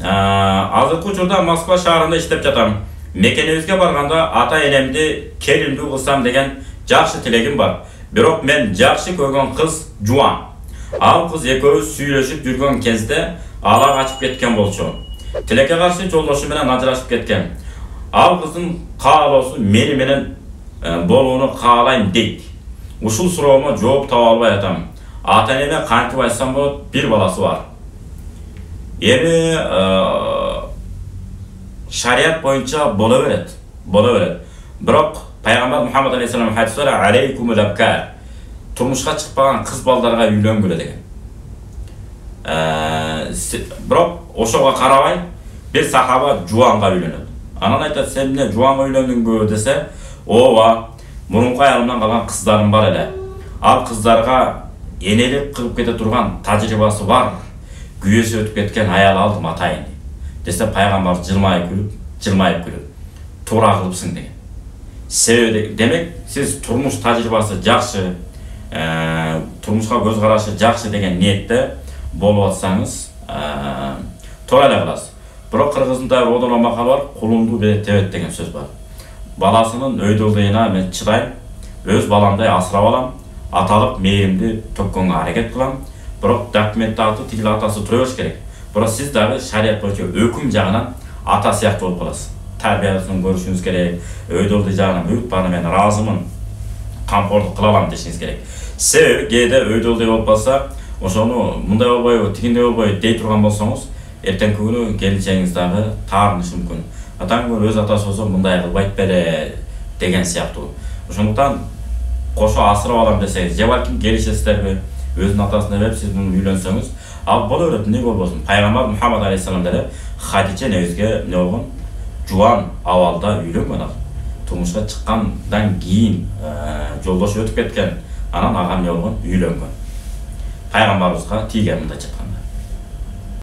Азыркы учурда Москва шаарында иштеп жатам. Мекенибизге барганда ата-энемди келиндүү кылсам деген жакшы тилегим бар. Бирок мен жакшы көргөн кыз Жуан. Ал кыз экөөбүз сүйлөшүп жүргөн кезде ала качып кеткен болчу. Тилекке каршы жолдошу менен ажырашып кеткен. Ал кыздын каалоосу мени менен болууну каалайм дейт. Ушул суроомо жооп таба албай атам. Ата-энеме кантип айтсам болот? Бир баласы бар. Эми шарият боюнча боло берет. Бирок Пайгамбар Мухаммад алейхиссалам хадисте алейкумул абкар. Турмушка чыкпаган кыз балдарга үйлөнгүлө деген. Бирок ошого карабай бир сахаба Жуанга үйлөнөт. Анан айтат, сен эмне Жуанга үйлөнүңбү десе, ооба, мурунку аялымдан калган кыздарым бар эле. Ал кыздарга энелик кылып кете турган тажрыйбасы бар. Күйөөсү өтүп кеткен аял алдым атайын десе, пайгамбар жылмайып күлүп туура кылыпсың деген. Себеби демек сиз турмуш тажрыйбасы жакшы, турмушка көз карашы жакшы деген ниетте болуп атсаңыз, туура эле кыласыз. Бирок кыргызында одон макал бар, кулунду бери тебет деген сөз бар. Баласынын өйдөлдүйүнө мен чыдайм, өз баламдай асырап алам, аталык мээримди төккөнгө аракет кылам. Бирок документте аты тигил атасы тура бериш керек. Бирок сиз дагы шарият боюнча өкүм жагынан ата сыяктуу болуп каласыз. Тарбиясын көрүшүңүз керек, өйдөлдү жагынан бүт бааны мен ыраазымын, камкордук кыла алам дешиңиз керек. Себеби кээде өйдөлдөй болуп калса, ошону мындай болбойбу, тигиндей болбойбу дей турган болсоңуз, эртеңки күнү келинчегиңиз дагы таарынышы мүмкүн. Атаң өз атасы болсо мындай кылбайт беле деген сыяктуу. Ошондуктан кошо асырап алам десеңиз, же балким келишесиздерби, өзүнүн атасына берип сиз муну үйлөнсөңүз, ал боло берет, эмне болбосун. Пайгамбар Мухаммад алейхиссалам деле Хадиче небизге эмне болгон? Жуан абалда үйлөнгөн ал. Турмушка чыккандан кийин жолдошу өтүп кеткен. Анан ага эмне болгон? Үйлөнгөн. Пайгамбарыбызга тийген мындай чыкканда.